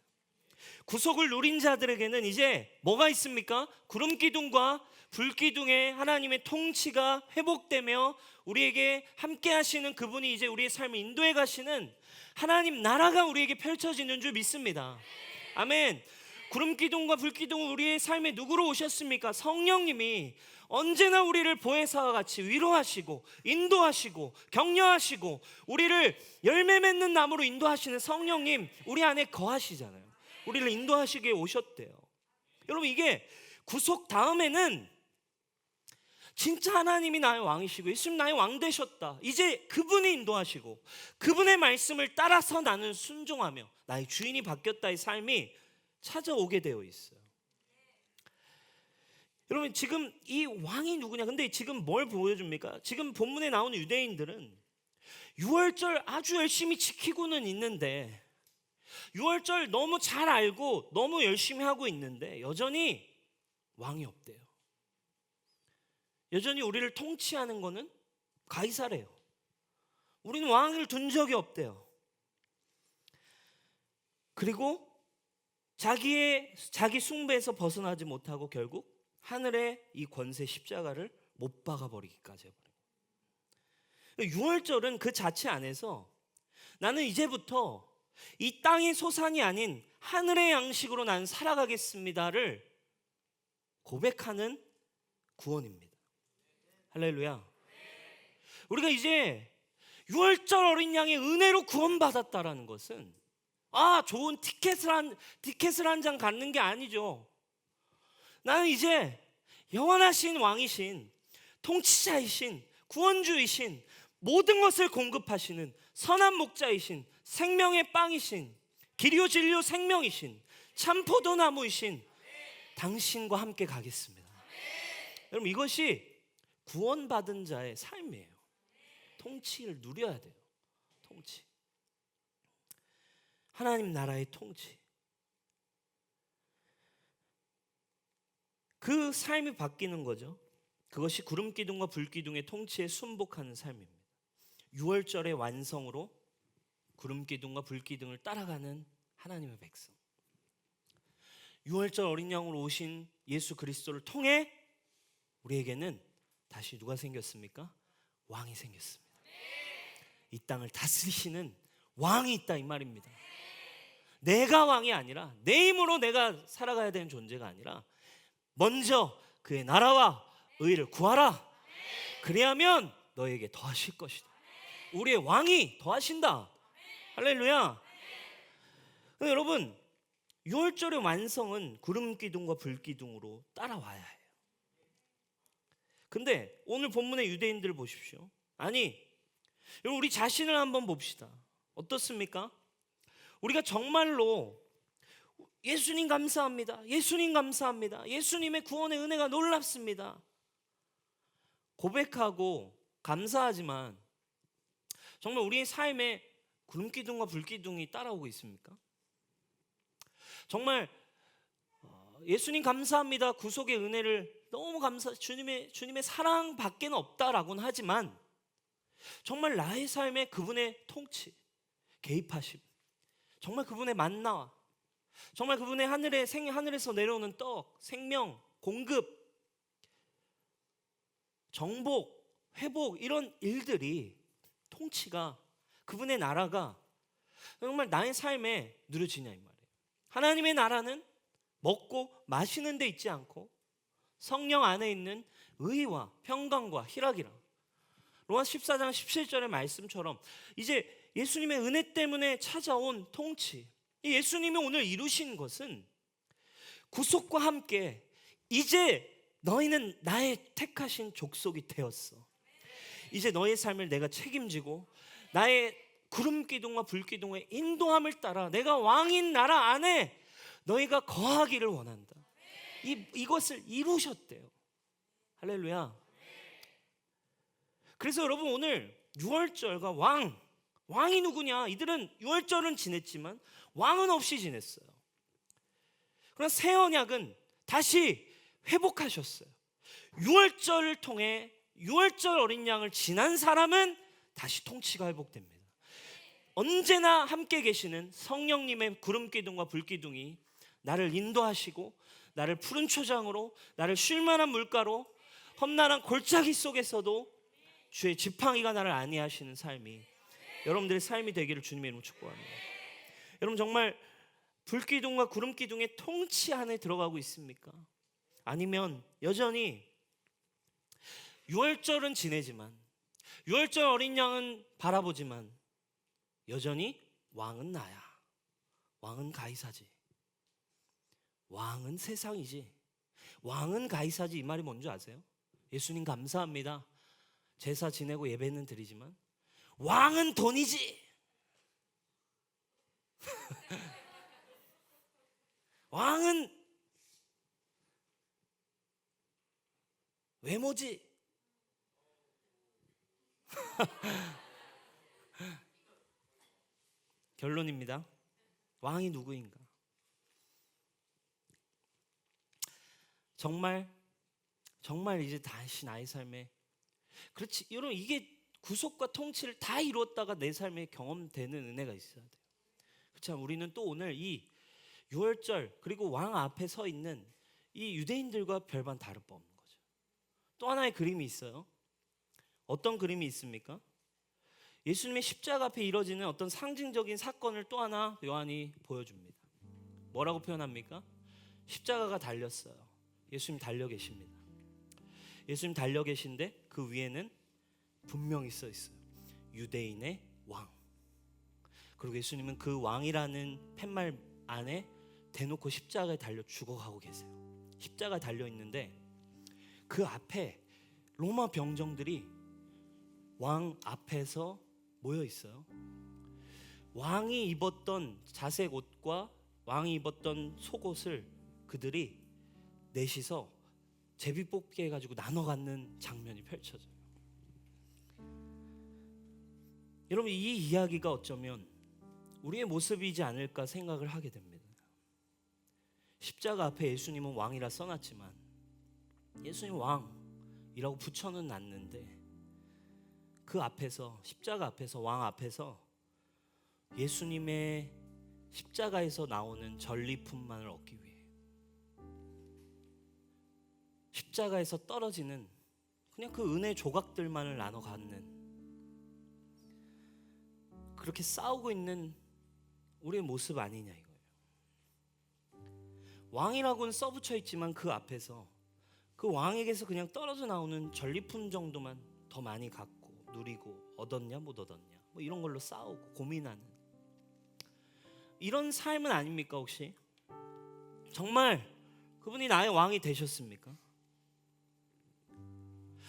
구속을 누린 자들에게는 이제 뭐가 있습니까? 구름 기둥과 불 기둥의 하나님의 통치가 회복되며 우리에게 함께 하시는 그분이 이제 우리의 삶을 인도해 가시는 하나님 나라가 우리에게 펼쳐지는 줄 믿습니다. 아멘. 구름 기둥과 불 기둥은 우리의 삶에 누구로 오셨습니까? 성령님이 언제나 우리를 보혜사와 같이 위로하시고 인도하시고 격려하시고 우리를 열매 맺는 나무로 인도하시는 성령님 우리 안에 거하시잖아요. 우리를 인도하시기에 오셨대요. 여러분 이게 구속 다음에는 진짜 하나님이 나의 왕이시고 예수님 나의 왕 되셨다. 이제 그분이 인도하시고 그분의 말씀을 따라서 나는 순종하며 나의 주인이 바뀌었다의 삶이 찾아오게 되어 있어요. 여러분 지금 이 왕이 누구냐? 근데 지금 뭘 보여줍니까? 지금 본문에 나오는 유대인들은 6월절 아주 열심히 지키고는 있는데 6월절 너무 잘 알고 너무 열심히 하고 있는데 여전히 왕이 없대요. 여전히 우리를 통치하는 거는 가이사래요. 우리는 왕을 둔 적이 없대요. 그리고 자기 숭배에서 벗어나지 못하고 결국 하늘의 이 권세 십자가를 못 박아버리기까지 해버려요. 6월절은 그 자체 안에서 나는 이제부터 이 땅의 소산이 아닌 하늘의 양식으로 나는 살아가겠습니다를 고백하는 구원입니다. 할렐루야. 우리가 이제 6월절 어린 양의 은혜로 구원받았다라는 것은 좋은 티켓을 한 장 갖는 게 아니죠. 나는 이제 영원하신 왕이신 통치자이신 구원주이신, 모든 것을 공급하시는 선한 목자이신, 생명의 빵이신, 길이요 진리요 생명이신, 참 포도나무이신 당신과 함께 가겠습니다. 여러분, 이것이 구원받은 자의 삶이에요. 통치를 누려야 돼요. 통치. 하나님 나라의 통치. 그 삶이 바뀌는 거죠. 그것이 구름기둥과 불기둥의 통치에 순복하는 삶입니다. 6월절의 완성으로 구름기둥과 불기둥을 따라가는 하나님의 백성. 6월절 어린 양으로 오신 예수 그리스도를 통해 우리에게는 다시 누가 생겼습니까? 왕이 생겼습니다. 이 땅을 다스리시는 왕이 있다 이 말입니다. 내가 왕이 아니라, 내 힘으로 내가 살아가야 되는 존재가 아니라 먼저 그의 나라와 의를 구하라. 그래야면 너에게 더하실 것이다. 우리의 왕이 더하신다. 할렐루야. 여러분, 6월절의 완성은 구름기둥과 불기둥으로 따라와야 해요. 근데 오늘 본문의 유대인들을 보십시오. 아니, 여러분, 우리 자신을 한번 봅시다. 어떻습니까? 우리가 정말로 예수님 감사합니다, 예수님 감사합니다, 예수님의 구원의 은혜가 놀랍습니다 고백하고 감사하지만 정말 우리의 삶에 구름기둥과 불기둥이 따라오고 있습니까? 정말 예수님 감사합니다, 구속의 은혜를 너무 주님의 사랑 밖에는 없다라고는 하지만 정말 나의 삶에 그분의 통치, 개입하심, 정말 그분의 만나와 정말 그분의 하늘에서 내려오는 떡, 생명, 공급, 정복, 회복, 이런 일들이, 통치가, 그분의 나라가 정말 나의 삶에 누려지냐 이 말이에요. 하나님의 나라는 먹고 마시는 데 있지 않고 성령 안에 있는 의와 평강과 희락이라. 로마서 14장 17절의 말씀처럼 이제 예수님의 은혜 때문에 찾아온 통치, 예수님이 오늘 이루신 것은 구속과 함께 이제 너희는 나의 택하신 족속이 되었어. 이제 너의 삶을 내가 책임지고 나의 구름기둥과 불기둥의 인도함을 따라 내가 왕인 나라 안에 너희가 거하기를 원한다. 이것을 이루셨대요. 할렐루야. 그래서 여러분, 오늘 6월절과 왕이 누구냐? 이들은 6월절은 지냈지만 왕은 없이 지냈어요. 그러나 새 언약은 다시 회복하셨어요. 6월절을 통해 6월절 어린 양을 지난 사람은 다시 통치가 회복됩니다. 언제나 함께 계시는 성령님의 구름기둥과 불기둥이 나를 인도하시고 나를 푸른 초장으로, 나를 쉴만한 물가로, 험난한 골짜기 속에서도 주의 지팡이가 나를 안위하시는 삶이 여러분들의 삶이 되기를 주님의 이름으로 축복합니다. 여러분, 정말 불기둥과 구름기둥의 통치 안에 들어가고 있습니까? 아니면 여전히 6월절은 지내지만, 6월절 어린 양은 바라보지만 여전히 왕은 나야, 왕은 가이사지, 왕은 세상이지, 왕은 가이사지, 이 말이 뭔지 아세요? 예수님 감사합니다, 제사 지내고 예배는 드리지만 왕은 돈이지, 왕은 외모지. 결론입니다. 왕이 누구인가? 정말 이제 다시 나의 삶에, 그렇지 여러분, 이게 구속과 통치를 다 이루었다가 내 삶에 경험되는 은혜가 있어야 돼요. 그렇죠? 우리는 또 오늘 이 6월절 그리고 왕 앞에 서 있는 이 유대인들과 별반 다를 바 없는 거죠. 또 하나의 그림이 있어요. 어떤 그림이 있습니까? 예수님의 십자가 앞에 이뤄지는 어떤 상징적인 사건을 또 하나 요한이 보여줍니다. 뭐라고 표현합니까? 십자가가 달렸어요. 예수님 달려 계십니다. 예수님 달려 계신데 그 위에는 분명히 써 있어요. 유대인의 왕. 그리고 예수님은 그 왕이라는 팻말 안에 대놓고 십자가에 달려 죽어가고 계세요. 십자가에 달려 있는데 그 앞에 로마 병정들이 왕 앞에서 모여 있어요. 왕이 입었던 자색 옷과 왕이 입었던 속옷을 그들이 넷이서 제비뽑기 해가지고 나눠 갖는 장면이 펼쳐져요. 여러분, 이 이야기가 어쩌면 우리의 모습이지 않을까 생각을 하게 됩니다. 십자가 앞에 예수님은 왕이라 써놨지만 예수님 왕이라고 붙여는 놨는데 그 앞에서, 십자가 앞에서, 왕 앞에서 예수님의 십자가에서 나오는 전리품만을 얻기 위해, 십자가에서 떨어지는 그냥 그 은혜 조각들만을 나눠 갖는, 그렇게 싸우고 있는 우리의 모습 아니냐 이거예요. 왕이라고는 써붙여 있지만 그 앞에서 그 왕에게서 그냥 떨어져 나오는 전리품 정도만 더 많이 갖고 누리고, 얻었냐 못 얻었냐 뭐 이런 걸로 싸우고 고민하는 이런 삶은 아닙니까? 혹시 정말 그분이 나의 왕이 되셨습니까?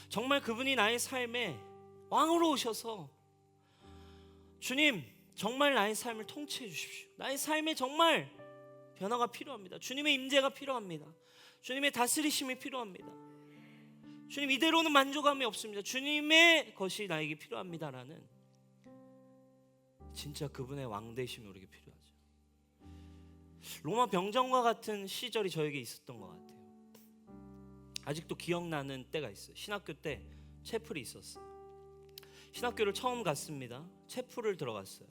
정말 그분이 나의 삶에 왕으로 오셔서 주님, 정말 나의 삶을 통치해 주십시오. 나의 삶에 정말 변화가 필요합니다. 주님의 임재가 필요합니다. 주님의 다스리심이 필요합니다. 주님, 이대로는 만족함이 없습니다. 주님의 것이 나에게 필요합니다라는 진짜 그분의 왕되심이 우리에게 필요하죠. 로마 병정과 같은 시절이 저에게 있었던 것 같아요. 아직도 기억나는 때가 있어요. 신학교 때 채플이 있었어요. 신학교를 처음 갔습니다. 채플을 들어갔어요.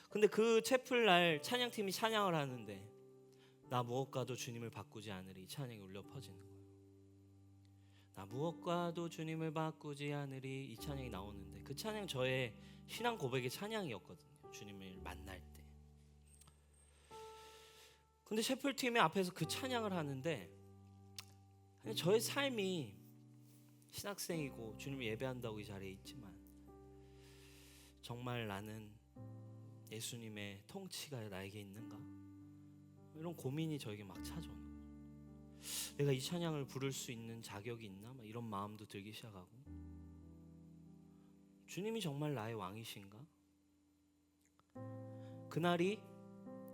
근데 그 채플 날 찬양팀이 찬양을 하는데 나 무엇과도 주님을 바꾸지 않으리, 이 찬양이 울려 퍼지는 거예요. 나 무엇과도 주님을 바꾸지 않으리, 이 찬양이 나오는데 그 찬양 저의 신앙 고백의 찬양이었거든요. 주님을 만날 때. 근데 채플팀이 앞에서 그 찬양을 하는데 저의 삶이 신학생이고 주님을 예배한다고 이 자리에 있지만 정말 나는 예수님의 통치가 나에게 있는가? 이런 고민이 저에게 막 찾아오는 거예요. 내가 이 찬양을 부를 수 있는 자격이 있나? 막 이런 마음도 들기 시작하고, 주님이 정말 나의 왕이신가? 그날이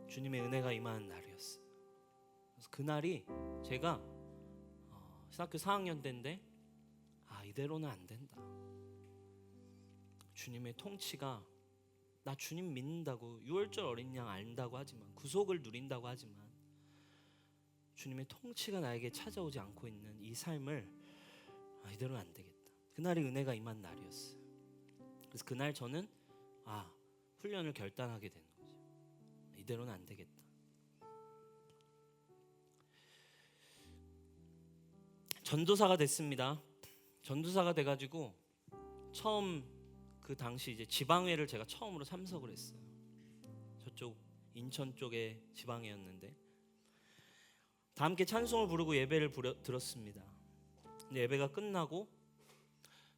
주님의 은혜가 임하는 날이었어요. 그래서 그날이 제가 신학교 4학년 때인데 이대로는 안 된다. 주님의 통치가, 나 주님 믿는다고, 유월절 어린 양 안다고 하지만, 구속을 누린다고 하지만 주님의 통치가 나에게 찾아오지 않고 있는 이 삶을 이대로는 안 되겠다. 그날이 은혜가 임한 날이었어요. 그래서 그날 저는 훈련을 결단하게 되는 거죠. 이대로는 안 되겠다. 전도사가 됐습니다. 전도사가 돼가지고 처음 그 당시 이제 지방회를 제가 처음으로 참석을 했어요. 저쪽 인천 쪽의 지방회였는데 다 함께 찬송을 부르고 예배를 들었습니다. 근데 예배가 끝나고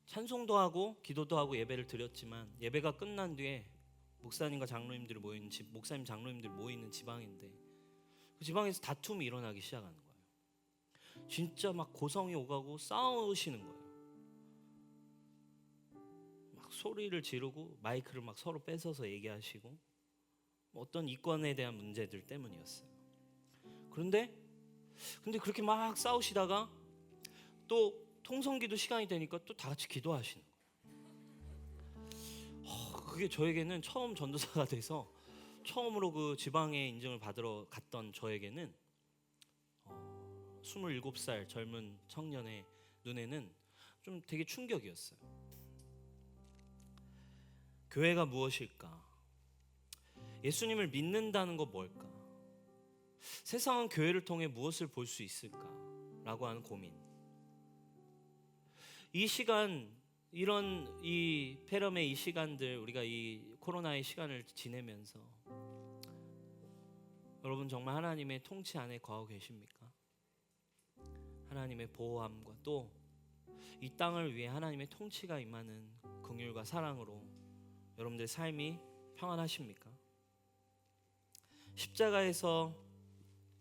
찬송도 하고 기도도 하고 예배를 드렸지만 예배가 끝난 뒤에 목사님과 장로님들이 모이는 목사님 장로님들이 모이는 지방인데 그 지방에서 다툼이 일어나기 시작하는 거예요. 진짜 막 고성이 오가고 싸우시는 거예요. 막 소리를 지르고 마이크를 막 서로 뺏어서 얘기하시고 어떤 이권에 대한 문제들 때문이었어요. 근데 그렇게 막 싸우시다가 또 통성기도 시간이 되니까 또 다 같이 기도하시는 거예요. 그게 저에게는 처음 전도사가 돼서 처음으로 그 지방에 인정을 받으러 갔던 저에게는 27살 젊은 청년의 눈에는 좀 되게 충격이었어요. 교회가 무엇일까? 예수님을 믿는다는 건 뭘까? 세상은 교회를 통해 무엇을 볼 수 있을까? 라고 하는 고민. 이 시간, 이 폐렴의 이 시간들, 우리가 이 코로나의 시간을 지내면서 여러분 정말 하나님의 통치 안에 거하고 계십니까? 하나님의 보호함과 또 이 땅을 위해 하나님의 통치가 임하는 긍휼과 사랑으로 여러분들의 삶이 평안하십니까? 십자가에서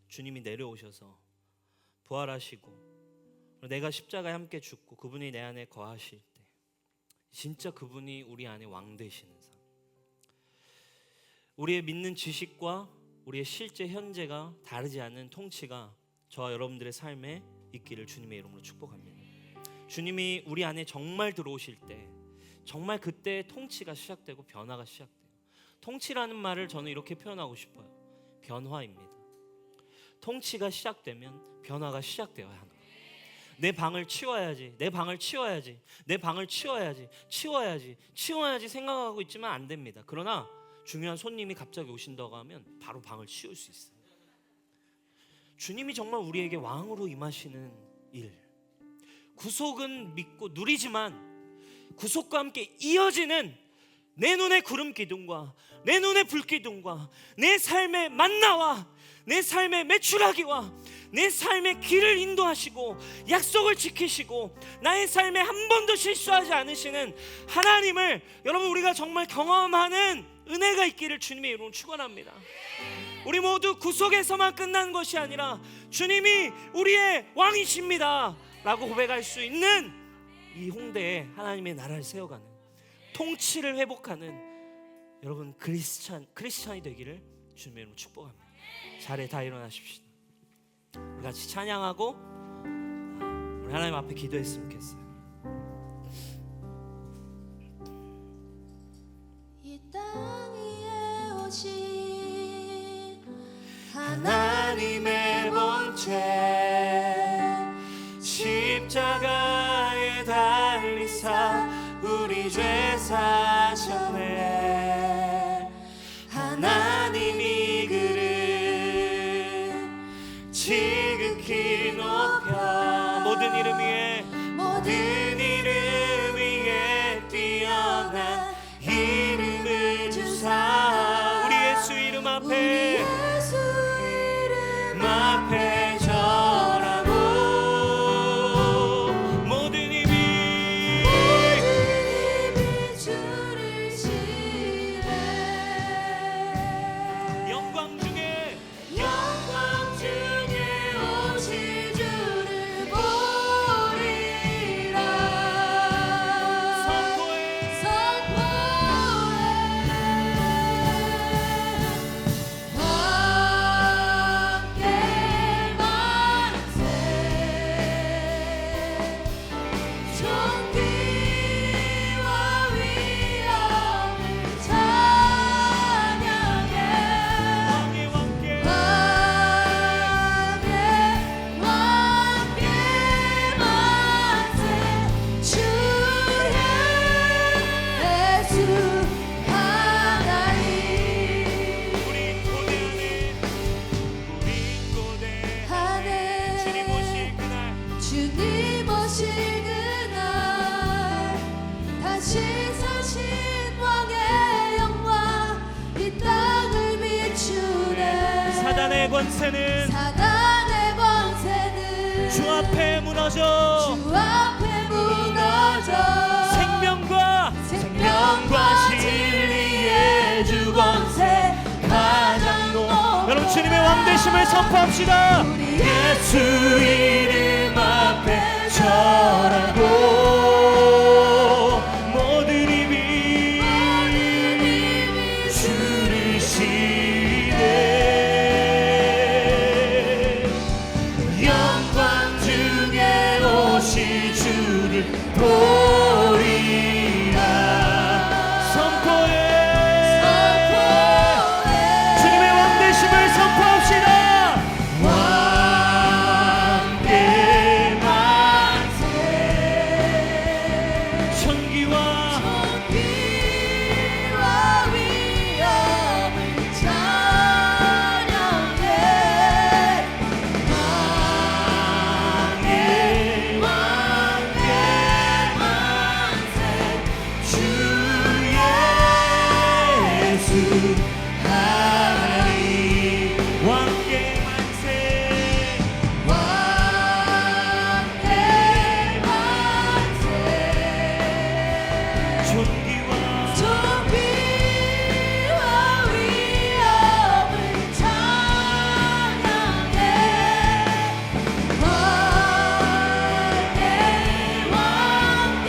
주님이 내려오셔서 부활하시고 내가 십자가에 함께 죽고 그분이 내 안에 거하실 때 진짜 그분이 우리 안에 왕 되시는 삶. 우리의 믿는 지식과 우리의 실제 현재가 다르지 않은 통치가 저와 여러분들의 삶에 있기를 주님의 이름으로 축복합니다. 주님이 우리 안에 정말 들어오실 때 정말 그때 통치가 시작되고 변화가 시작돼요. 통치라는 말을 저는 이렇게 표현하고 싶어요. 변화입니다. 통치가 시작되면 변화가 시작되어야 하는 거예요. 내 방을 치워야지, 내 방을 치워야지, 내 방을 치워야지, 치워야지 생각하고 있지만 안 됩니다. 그러나 중요한 손님이 갑자기 오신다고 하면 바로 방을 치울 수 있어요. 주님이 정말 우리에게 왕으로 임하시는 일, 구속은 믿고 누리지만 구속과 함께 이어지는 내 눈의 구름 기둥과 내 눈의 불 기둥과 내 삶의 만나와 내 삶의 메추라기와 내 삶의 길을 인도하시고 약속을 지키시고 나의 삶에 한 번도 실수하지 않으시는 하나님을 여러분 우리가 정말 경험하는 은혜가 있기를 주님의 이름으로 축원합니다. 우리 모두 구속에서만 끝난 것이 아니라 주님이 우리의 왕이십니다 라고 고백할 수 있는 이 홍대에 하나님의 나라를 세워가는 통치를 회복하는 여러분 크리스찬이 되기를 주님의 이름으로 축복합니다. 자리에 다 일어나십시다. 우리 같이 찬양하고 우리 하나님 앞에 기도했으면 좋겠어요. 이 땅 위에 오신 하나님의 본체 십자가에 달리사 우리 죄 사셨네. 하나님이 그를 지극히 높여 모든 이름 위에 뛰어난 이름을 주사 우리 예수 이름 앞에 절하고 모든 입이 주를 시래. 영광 중에 오실 주를 보리라. 선포해 함께 만세. 존귀와 위엄을 찬양해. 왕의 왕께 만세. 주 예수 하나님. 우리 고대 안에 주님 오실 그날 주님 오실 그날 다시 사신 왕의 영광 이 땅을 비추네. 사단의 권세는 주 앞에 무너져 주 앞에 무너져 생명과 진리의 주 권세 가장 높 여러분 주님의 왕되심을 선포합시다. 예수 이름 앞에 절하고 모든 입이 주를 시대 영광 중에 오실 주를 보리라. 선포해 주님의 왕되심을 선포합시다. 왕께 만세. 천기와 위엄을 찬양해. 왕께 만세. 주 예수 하나님 왕께 만세. 왕께 만세. 존귀와 존귀와 위엄을 찬양해. 왕께 만세.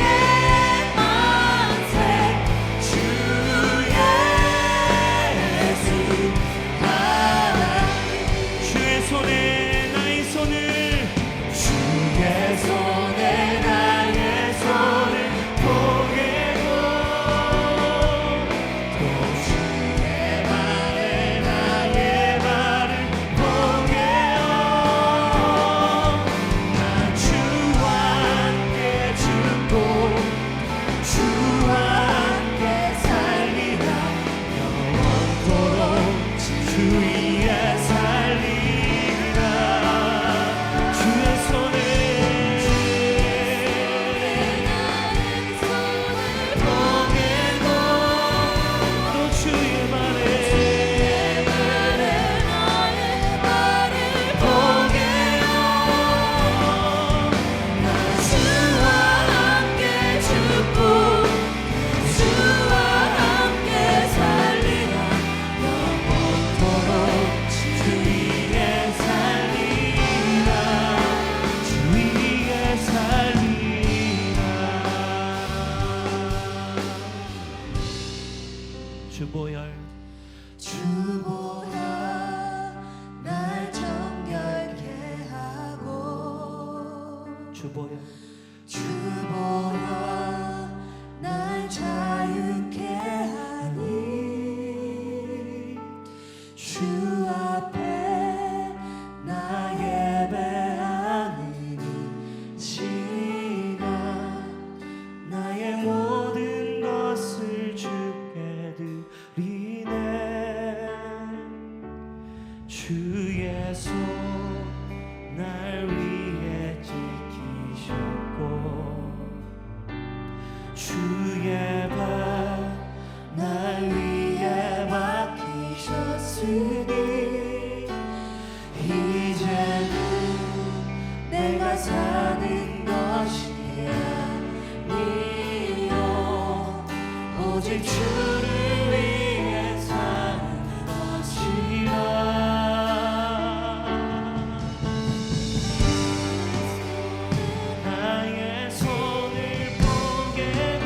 주보혈 주보혈 날 정결케 하고 주보혈 주보혈 날 자유케 하니 주 앞에 나 예배하느니 지나 나의 모든 것을 주께 드리네 주의 손 날 위해 지키셨고 주의 발 날 위해 맡기셨으니 이제는 내가 사는 것이 아니요 오직 주를 위해 사는 것이라 나의 손을 포개고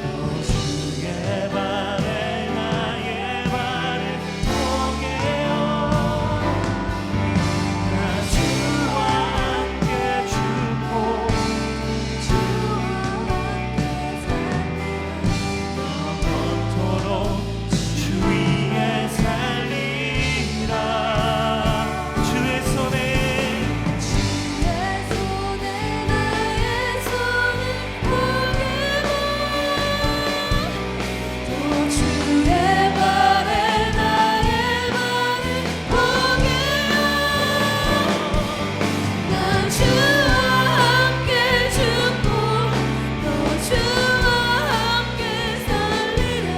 또 주의 발에 나의 발을 포개어 나 주와 함께 죽고 영원토록 주 위에 살리라 주의 손에 주의 손에 나의 손을 포개고 또 주의 발에 나의 발을 포개어 난 주와 함께 죽고 또 주와 함께 살리라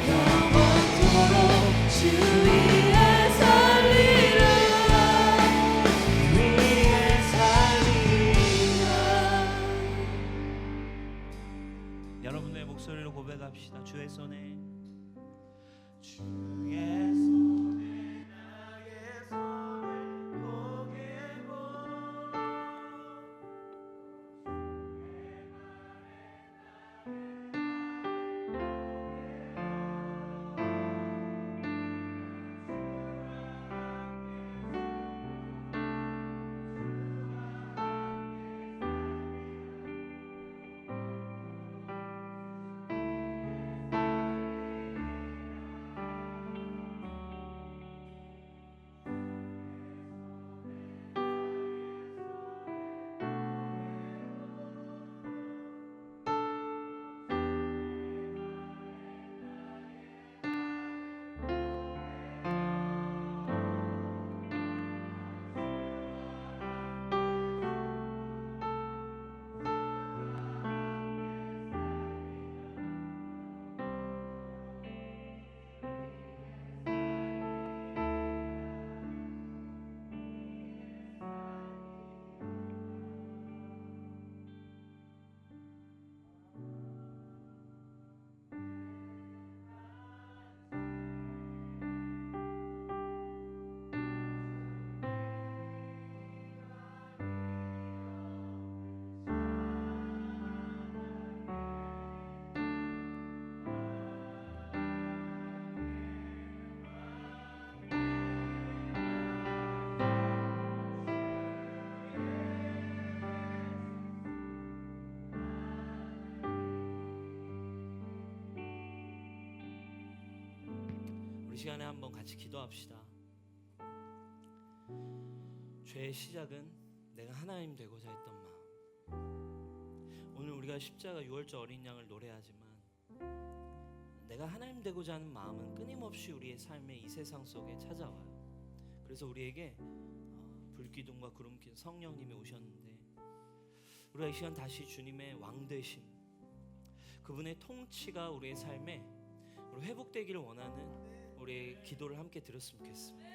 영원토록 주 위에 살리라 위에 살리라 여러분의 목소리로 고백합시다 주의 손에 주의 손에 나의 손을 포개고 우리 시간에 한번 같이 기도합시다. 죄의 시작은 내가 하나님 되고자 했던 마음. 오늘 우리가 십자가 유월절 어린 양을 노래하지만 내가 하나님 되고자 하는 마음은 끊임없이 우리의 삶의 이 세상 속에 찾아와요. 그래서 우리에게 불기둥과 구름긴 성령님이 오셨는데 우리가 이 시간 다시 주님의 왕 되심, 그분의 통치가 우리의 삶에 회복되기를 원하는 우리의 기도를 함께 드렸으면 좋겠습니다.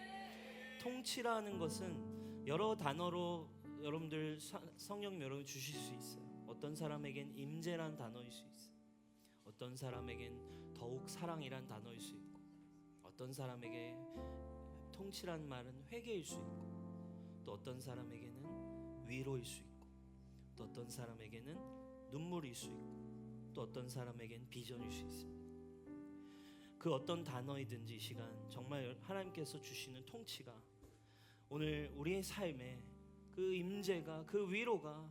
통치라는 것은 여러 단어로 여러분들 성령님 여러분 주실 수 있어요. 어떤 사람에겐 임재란 단어일 수 있어요. 어떤 사람에겐 더욱 사랑이란 단어일 수 있고, 어떤 사람에게 통치란 말은 회개일 수 있고, 또 어떤 사람에게는 위로일 수 있고, 또 어떤 사람에게는 눈물일 수 있고, 또 어떤 사람에게는 비전일 수 있습니다. 그 어떤 단어이든지 이 시간 정말 하나님께서 주시는 통치가 오늘 우리의 삶에 그 임재가, 그 위로가,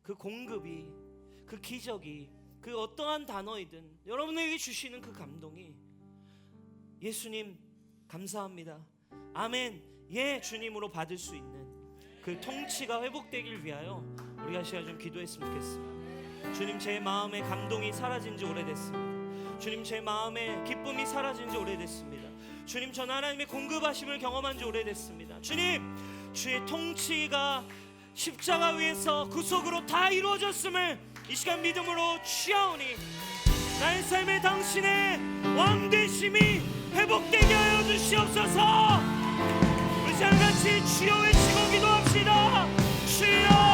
그 공급이, 그 기적이, 그 어떠한 단어이든 여러분에게 주시는 그 감동이 예수님 감사합니다, 아멘, 예 주님으로 받을 수 있는 그 통치가 회복되길 위하여 우리가 시간 좀 기도했으면 좋겠습니다. 주님, 제 마음에 감동이 사라진 지 오래됐습니다. 주님, 제 마음에 기쁨이 사라진 지 오래됐습니다. 주님, 전 하나님의 공급하심을 경험한 지 오래됐습니다. 주님, 주의 통치가 십자가 위에서 구속으로 다 이루어졌음을 이 시간 믿음으로 취하오니 나의 삶에 당신의 왕되심이 회복되게 하여 주시옵소서. 우리 시간 같이 주여 외치고 기도합시다. 주여